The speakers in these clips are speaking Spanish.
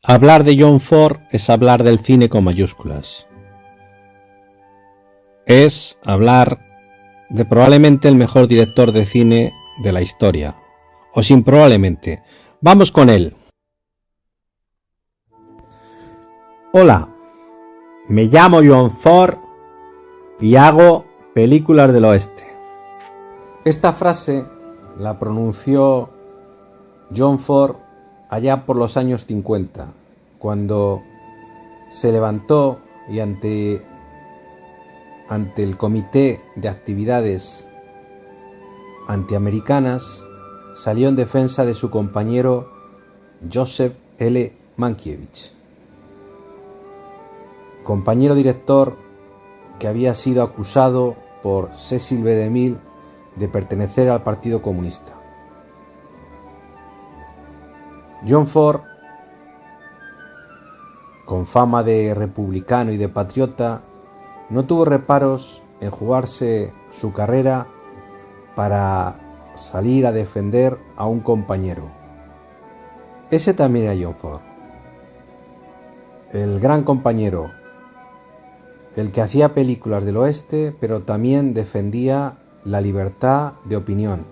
Hablar de John Ford es hablar del cine con mayúsculas. Es hablar de probablemente el mejor director de cine de la historia. O sin probablemente. Vamos con él. Hola, me llamo John Ford y hago películas del oeste. Esta frase la pronunció John Ford allá por los años 50, cuando se levantó y ante el Comité de Actividades Antiamericanas salió en defensa de su compañero Joseph L. Mankiewicz, compañero director que había sido acusado por Cecil B. DeMille de pertenecer al Partido Comunista. John Ford, con fama de republicano y de patriota, no tuvo reparos en jugarse su carrera para salir a defender a un compañero. Ese también era John Ford, el gran compañero, el que hacía películas del oeste, pero también defendía la libertad de opinión.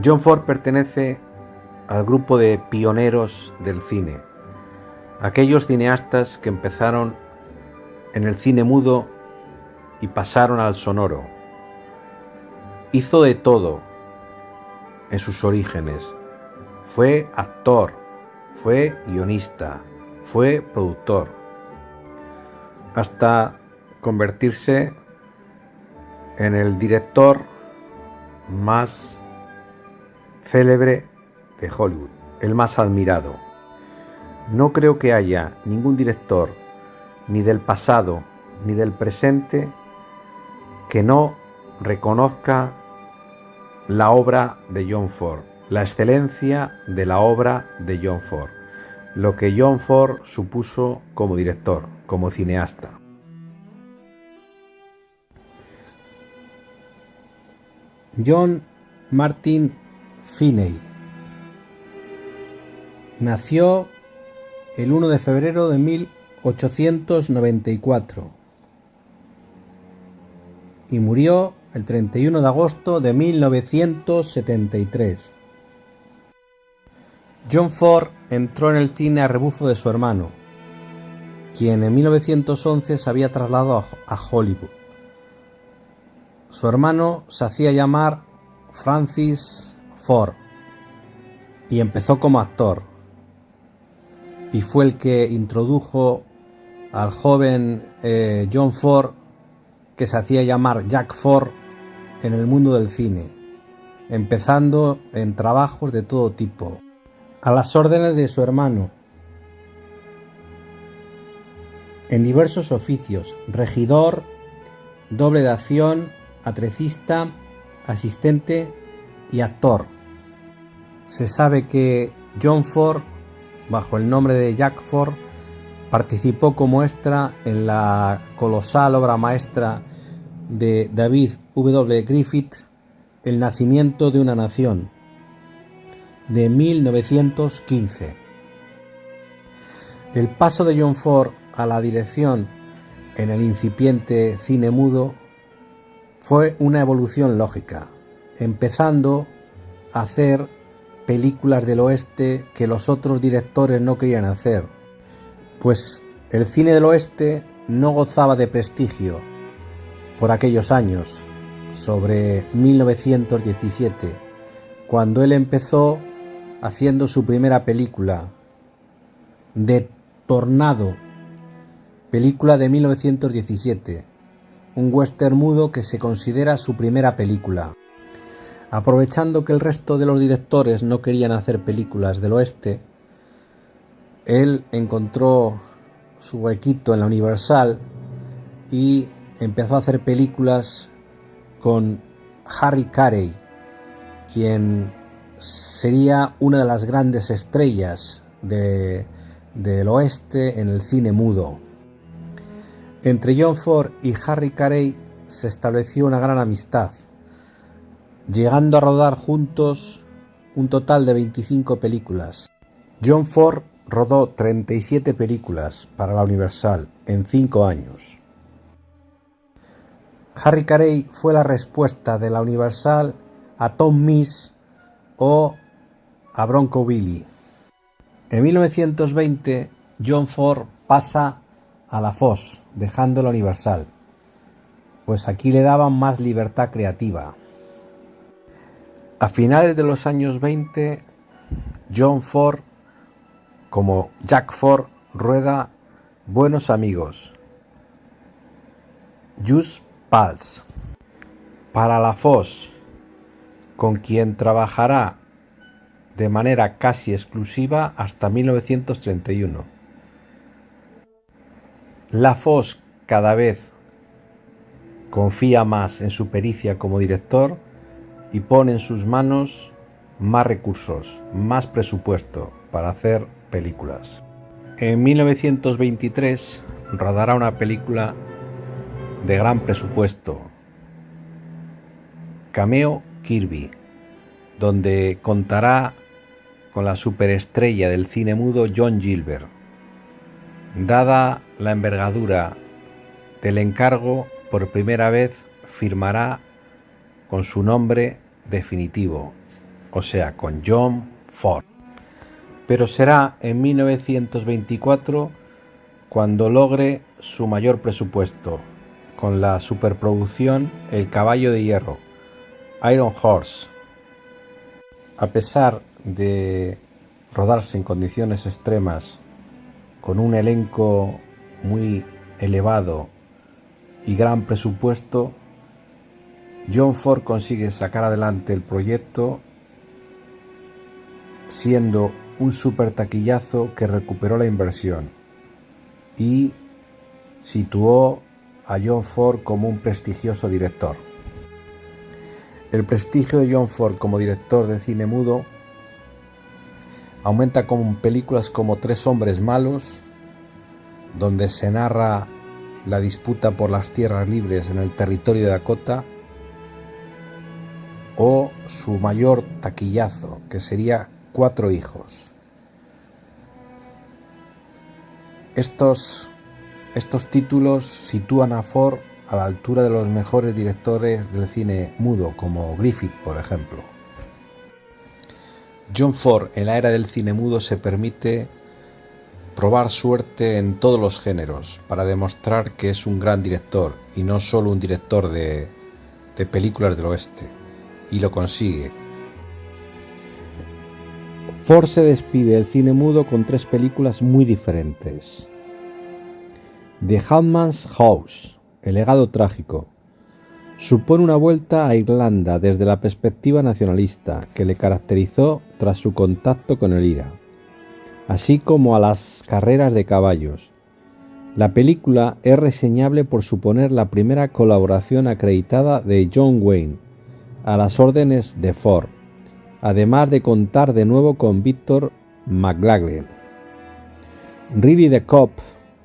John Ford pertenece al grupo de pioneros del cine, aquellos cineastas que empezaron en el cine mudo y pasaron al sonoro. Hizo de todo en sus orígenes. Fue actor, fue guionista, fue productor, hasta convertirse en el director más célebre de Hollywood, el más admirado. No creo que haya ningún director, ni del pasado ni del presente, que no reconozca la obra de John Ford, la excelencia de la obra de John Ford, lo que John Ford supuso como director, como cineasta. John Martin Finney nació el 1 de febrero de 1894 y murió el 31 de agosto de 1973. John Ford entró en el cine a rebufo de su hermano, quien en 1911 se había trasladado a Hollywood. Su hermano se hacía llamar Francis Ford y empezó como actor, y fue el que introdujo al joven John Ford, que se hacía llamar Jack Ford, en el mundo del cine, empezando en trabajos de todo tipo, a las órdenes de su hermano, en diversos oficios: regidor, doble de acción, atrecista, asistente y actor. Se sabe que John Ford, bajo el nombre de Jack Ford, participó como extra en la colosal obra maestra de David W. Griffith, El nacimiento de una nación, de 1915. El paso de John Ford a la dirección en el incipiente cine mudo fue una evolución lógica, empezando a hacer películas del oeste que los otros directores no querían hacer, pues el cine del oeste no gozaba de prestigio por aquellos años, sobre 1917, cuando él empezó haciendo su primera película, de Tornado, película de 1917, un western mudo que se considera su primera película. Aprovechando que el resto de los directores no querían hacer películas del oeste, él encontró su huequito en la Universal y empezó a hacer películas con Harry Carey, quien sería una de las grandes estrellas del oeste en el cine mudo. Entre John Ford y Harry Carey se estableció una gran amistad, llegando a rodar juntos un total de 25 películas. John Ford rodó 37 películas para la Universal en 5 años. Harry Carey fue la respuesta de la Universal a Tom Mix o a Bronco Billy. En 1920, John Ford pasa a la Fox, dejando la Universal, pues aquí le daban más libertad creativa. A finales de los años 20, John Ford, como Jack Ford, rueda Buenos Amigos, Just Pals, para la Fox, con quien trabajará de manera casi exclusiva hasta 1931. La Fox cada vez confía más en su pericia como director y pone en sus manos más recursos, más presupuesto para hacer películas. En 1923 rodará una película de gran presupuesto, Cameo Kirby, donde contará con la superestrella del cine mudo John Gilbert. Dada la envergadura del encargo, por primera vez firmará con su nombre definitivo, o sea, con John Ford. Pero será en 1924 cuando logre su mayor presupuesto, con la superproducción El Caballo de Hierro, Iron Horse. A pesar de rodarse en condiciones extremas, con un elenco muy elevado y gran presupuesto, John Ford consigue sacar adelante el proyecto, siendo un super taquillazo que recuperó la inversión y situó a John Ford como un prestigioso director. El prestigio de John Ford como director de cine mudo aumenta con películas como Tres hombres malos, donde se narra la disputa por las tierras libres en el territorio de Dakota, o su mayor taquillazo, que sería Cuatro hijos. Estos títulos sitúan a Ford a la altura de los mejores directores del cine mudo, como Griffith, por ejemplo. John Ford, en la era del cine mudo, se permite probar suerte en todos los géneros para demostrar que es un gran director y no solo un director de películas del oeste, y lo consigue. Ford se despide del cine mudo con 3 películas muy diferentes. The Handmaid's House, El legado trágico, supone una vuelta a Irlanda desde la perspectiva nacionalista que le caracterizó tras su contacto con el IRA, así como a las carreras de caballos. La película es reseñable por suponer la primera colaboración acreditada de John Wayne a las órdenes de Ford, además de contar de nuevo con Victor McLaglen. Riley the Cop,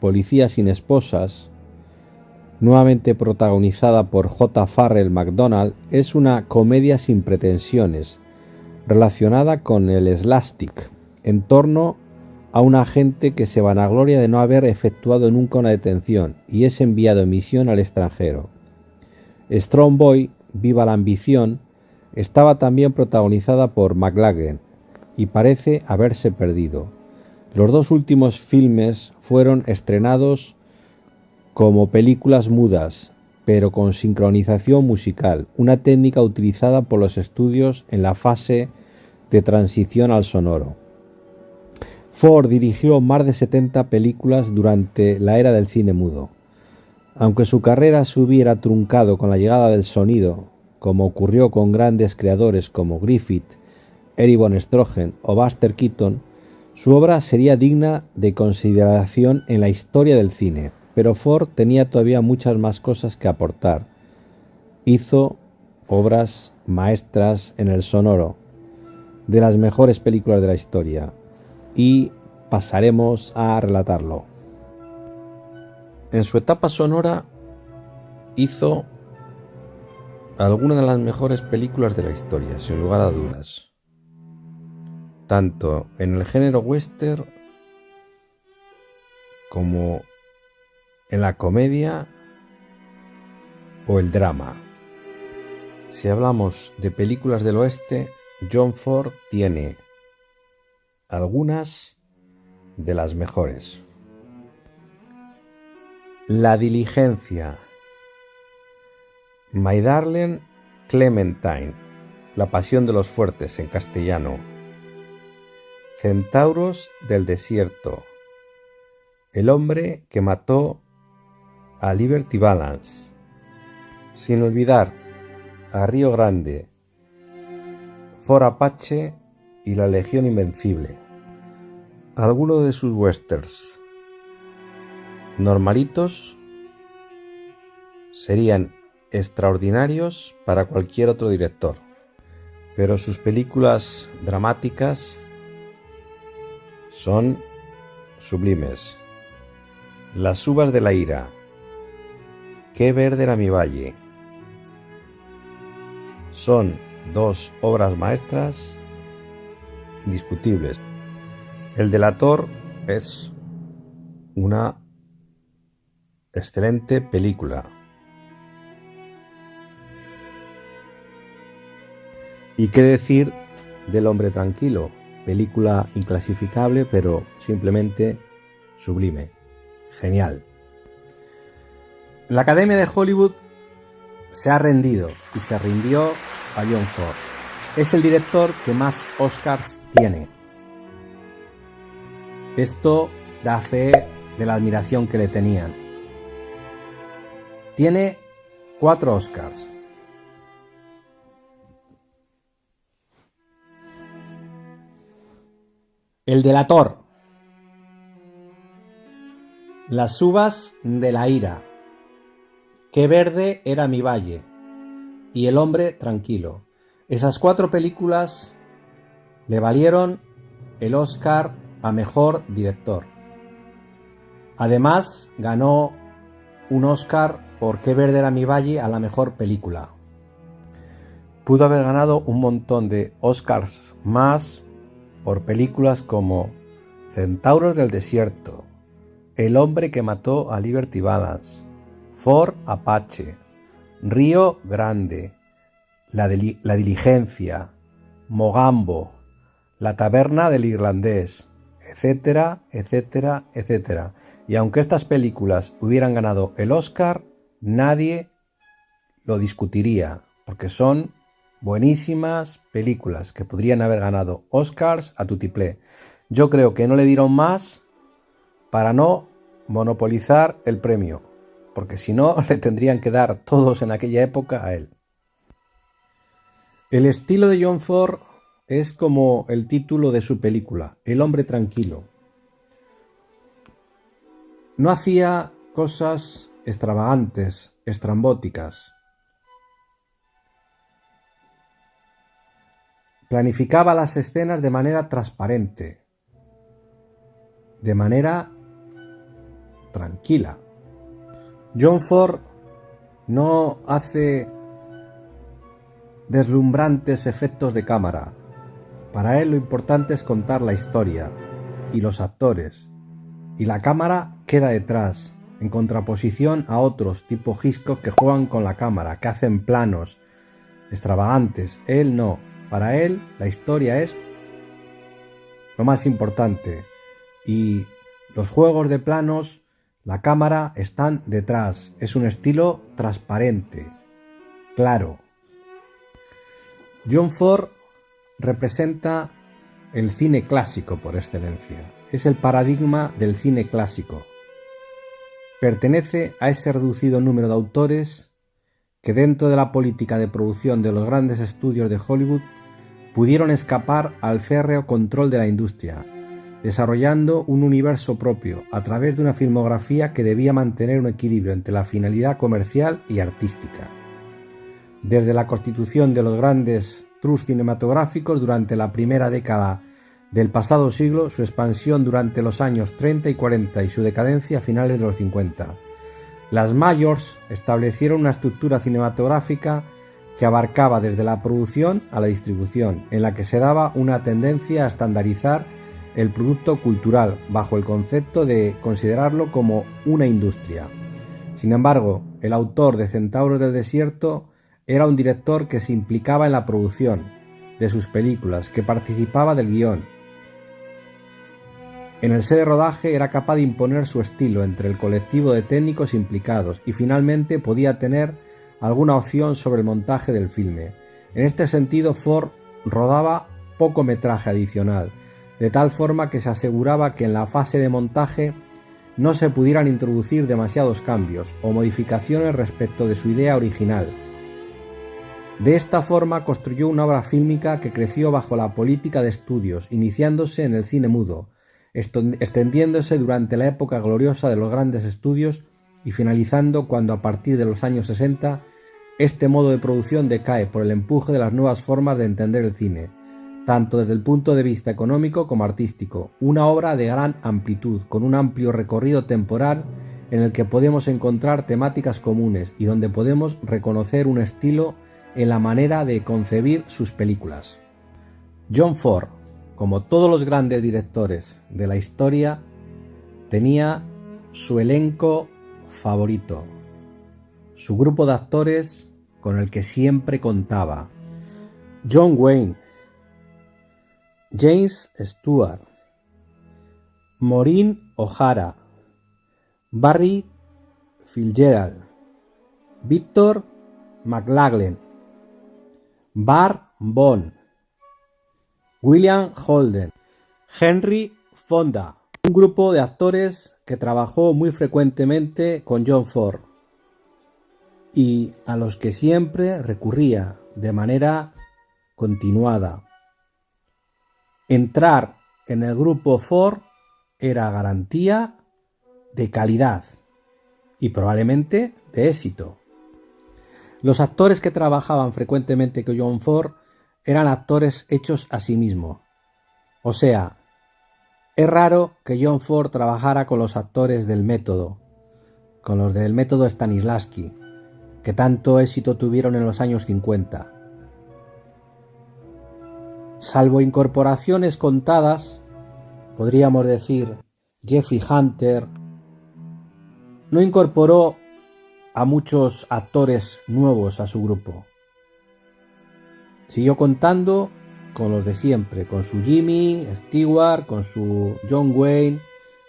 Policía sin esposas, nuevamente protagonizada por J. Farrell McDonald, es una comedia sin pretensiones, relacionada con el slapstick, en torno a un agente que se vanagloria de no haber efectuado nunca una detención y es enviado en misión al extranjero. Strong Boy, Viva la ambición, estaba también protagonizada por McLaglen y parece haberse perdido. Los 2 últimos filmes fueron estrenados como películas mudas, pero con sincronización musical, una técnica utilizada por los estudios en la fase de transición al sonoro. Ford dirigió más de 70 películas durante la era del cine mudo. Aunque su carrera se hubiera truncado con la llegada del sonido, como ocurrió con grandes creadores como Griffith, Erich von Stroheim o Buster Keaton, su obra sería digna de consideración en la historia del cine, pero Ford tenía todavía muchas más cosas que aportar. Hizo obras maestras en el sonoro, de las mejores películas de la historia, y pasaremos a relatarlo. En su etapa sonora hizo algunas de las mejores películas de la historia, sin lugar a dudas, tanto en el género western como en la comedia o el drama. Si hablamos de películas del oeste, John Ford tiene algunas de las mejores. La diligencia, My Darling Clementine, La pasión de los fuertes en castellano, Centauros del desierto, El hombre que mató a Liberty Balance, sin olvidar a Río Grande, Fort Apache y La Legión Invencible. Algunos de sus westerns normalitos serían extraordinarios para cualquier otro director, pero sus películas dramáticas son sublimes. Las uvas de la ira, Qué verde era mi valle, son dos obras maestras indiscutibles. El delator es una excelente película. ¿Y qué decir del hombre tranquilo? Película inclasificable, pero simplemente sublime. Genial. La Academia de Hollywood se ha rendido y se rindió a John Ford. Es el director que más Oscars tiene. Esto da fe de la admiración que le tenían. Tiene 4 Oscars. El delator, Las uvas de la ira, Qué verde era mi valle y El hombre tranquilo. Esas 4 películas le valieron el Oscar a mejor director. Además, ganó un Oscar por Qué verde era mi valle a la mejor película. Pudo haber ganado un montón de Oscars más por películas como Centauros del desierto, El hombre que mató a Liberty Balance, Fort Apache, Río Grande, La diligencia, Mogambo, La taberna del irlandés, etcétera, etcétera, etcétera. Y aunque estas películas hubieran ganado el Oscar, nadie lo discutiría, porque son buenísimas películas que podrían haber ganado Oscars a tutiplé. Yo creo que no le dieron más para no monopolizar el premio, porque si no le tendrían que dar todos en aquella época a él. El estilo de John Ford es como el título de su película, El hombre tranquilo. No hacía cosas extravagantes, estrambóticas. Planificaba las escenas de manera transparente, de manera tranquila. John Ford no hace deslumbrantes efectos de cámara. Para él lo importante es contar la historia y los actores, y la cámara queda detrás, en contraposición a otros tipo Hitchcock que juegan con la cámara, que hacen planos extravagantes. Él no. Para él la historia es lo más importante, y los juegos de planos, la cámara están detrás. Es un estilo transparente, claro. John Ford representa el cine clásico por excelencia. Es el paradigma del cine clásico. Pertenece a ese reducido número de autores que dentro de la política de producción de los grandes estudios de Hollywood pudieron escapar al férreo control de la industria, desarrollando un universo propio a través de una filmografía que debía mantener un equilibrio entre la finalidad comercial y artística. Desde la constitución de los grandes trus cinematográficos durante la primera década del pasado siglo, su expansión durante los años 30 y 40 y su decadencia a finales de los 50. Las Majors establecieron una estructura cinematográfica que abarcaba desde la producción a la distribución, en la que se daba una tendencia a estandarizar el producto cultural bajo el concepto de considerarlo como una industria. Sin embargo, el autor de Centauros del Desierto era un director que se implicaba en la producción de sus películas, que participaba del guión. En el set de rodaje era capaz de imponer su estilo entre el colectivo de técnicos implicados y finalmente podía tener alguna opción sobre el montaje del filme. En este sentido, Ford rodaba poco metraje adicional, de tal forma que se aseguraba que en la fase de montaje no se pudieran introducir demasiados cambios o modificaciones respecto de su idea original. De esta forma construyó una obra fílmica que creció bajo la política de estudios, iniciándose en el cine mudo, extendiéndose durante la época gloriosa de los grandes estudios y finalizando cuando a partir de los años 60 este modo de producción decae por el empuje de las nuevas formas de entender el cine, tanto desde el punto de vista económico como artístico, una obra de gran amplitud, con un amplio recorrido temporal en el que podemos encontrar temáticas comunes y donde podemos reconocer un estilo en la manera de concebir sus películas. John Ford, como todos los grandes directores de la historia, tenía su elenco favorito, su grupo de actores con el que siempre contaba: John Wayne, James Stewart, Maureen O'Hara, Barry Fitzgerald, Victor McLaglen, Bart Bond, William Holden, Henry Fonda, un grupo de actores que trabajó muy frecuentemente con John Ford y a los que siempre recurría de manera continuada. Entrar en el grupo Ford era garantía de calidad y probablemente de éxito. Los actores que trabajaban frecuentemente con John Ford eran actores hechos a sí mismos. O sea, es raro que John Ford trabajara con los actores del método, con los del método Stanislavski, que tanto éxito tuvieron en los años 50. Salvo incorporaciones contadas, podríamos decir Jeffrey Hunter, no incorporó a muchos actores nuevos a su grupo. Siguió contando con los de siempre, con su Jimmy Stewart, con su John Wayne,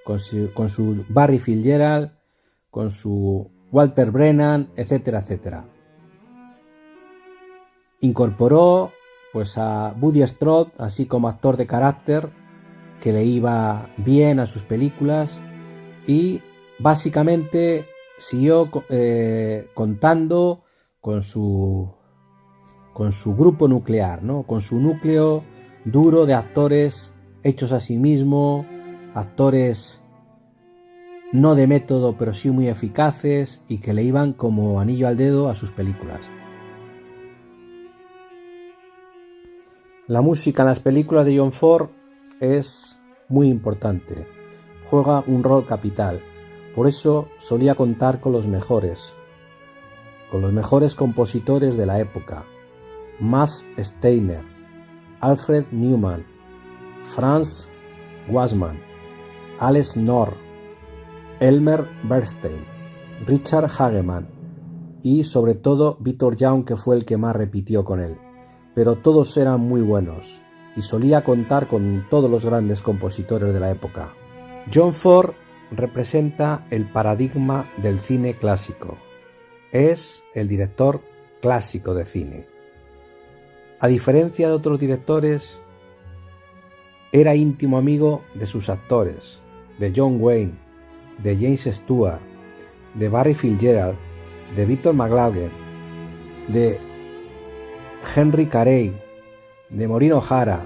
con su Barry Fitzgerald, con su Walter Brennan, etcétera, etcétera. Incorporó pues a Buddy Strode, así como actor de carácter, que le iba bien a sus películas, y básicamente siguió contando con su grupo nuclear, ¿no? Con su núcleo duro de actores hechos a sí mismos, actores no de método pero sí muy eficaces y que le iban como anillo al dedo a sus películas. La música en las películas de John Ford es muy importante, juega un rol capital, por eso solía contar con los mejores compositores de la época: Max Steiner, Alfred Newman, Franz Wassmann, Alex North, Elmer Bernstein, Richard Hageman y sobre todo Victor Young, que fue el que más repitió con él. Pero todos eran muy buenos y solía contar con todos los grandes compositores de la época. John Ford representa el paradigma del cine clásico. Es el director clásico de cine. A diferencia de otros directores, era íntimo amigo de sus actores, de John Wayne, de James Stewart, de Barry Fitzgerald, de Victor McLaglen, de Henry Carey, de Maureen O'Hara,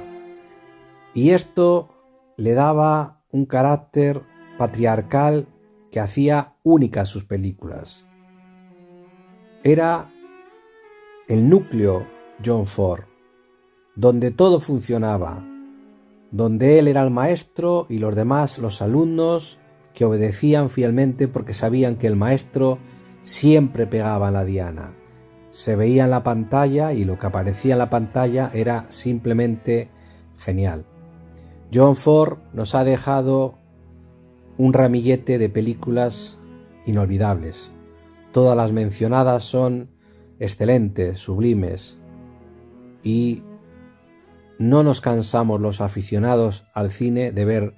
y esto le daba un carácter patriarcal que hacía únicas sus películas. Era el núcleo John Ford, donde todo funcionaba, donde él era el maestro y los demás los alumnos que obedecían fielmente porque sabían que el maestro siempre pegaba en la diana. Se veía en la pantalla y lo que aparecía en la pantalla era simplemente genial. John Ford nos ha dejado un ramillete de películas inolvidables. Todas las mencionadas son excelentes, sublimes, y no nos cansamos los aficionados al cine de ver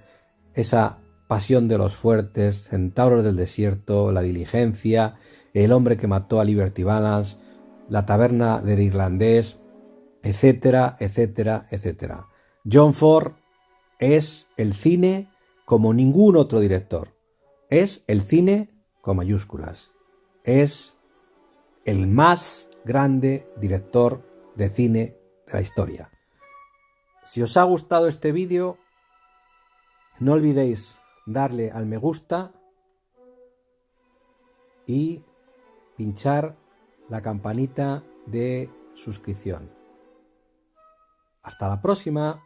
esa Pasión de los fuertes, Centauros del desierto, La diligencia, El hombre que mató a Liberty Balance, La taberna del irlandés, etcétera, etcétera, etcétera. John Ford es el cine como ningún otro director. Es el cine con mayúsculas. Es el más grande director de cine de la historia. Si os ha gustado este vídeo, no olvidéis darle al me gusta y pinchar la campanita de suscripción. Hasta la próxima.